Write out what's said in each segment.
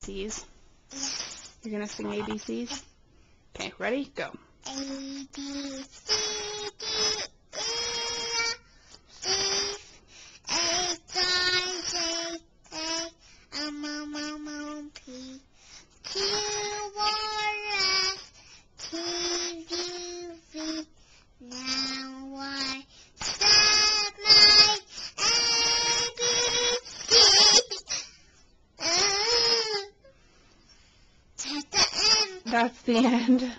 ABCs? You're going to sing ABCs? Okay, ready? Go. A, B, C, D, E, F, G, H, I, J, K, L, M, N, P, Q, R, S, T, U, V. Now I start my ABC. That's the end.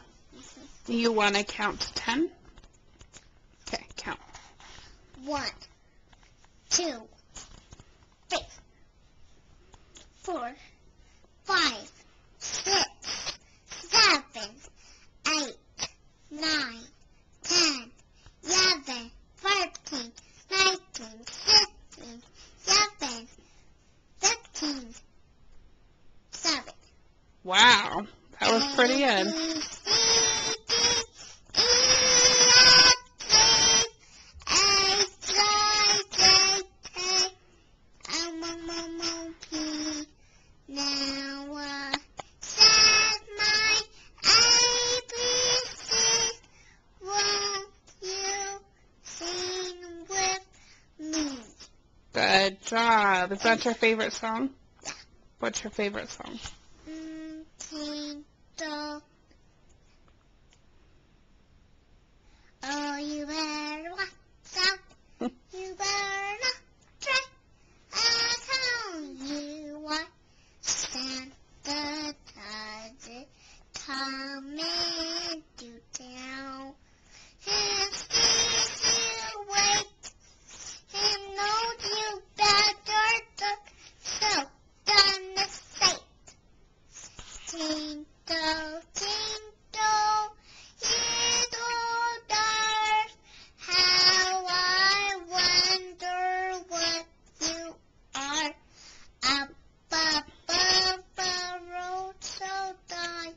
Do you want to count to 10? Okay, count. 1, 2, 3, 4, 5, 6, 7, 8, 9, 10, 11, 14, 19, 15, 7, 16, 7. Wow, that was pretty good. Now says my ABC. Won't you sing with me? Good job. Is that your favorite song? Yeah. What's your favorite song? Tinto. Oh, you better watch out. You better not try. I tell you what. Santa Claus is coming to town. His easy wait. He knows you better look. So gonna say, Tinto, Tinto, little stars, how I wonder what you are. Up above a road so dark,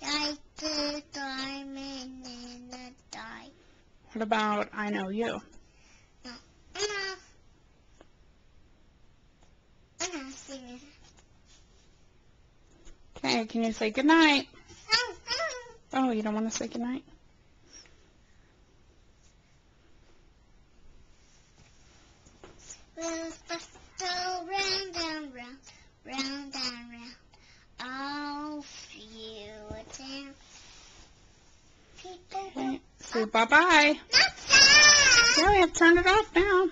like the diamond in the dark. What about I Know You? No, I'm not singing. Okay, can you say goodnight? Oh, Oh, you don't want to say goodnight? Will go round and round, round and round. All feel down. People Okay, say bye-bye. not sad. Yeah, we have turned it off now.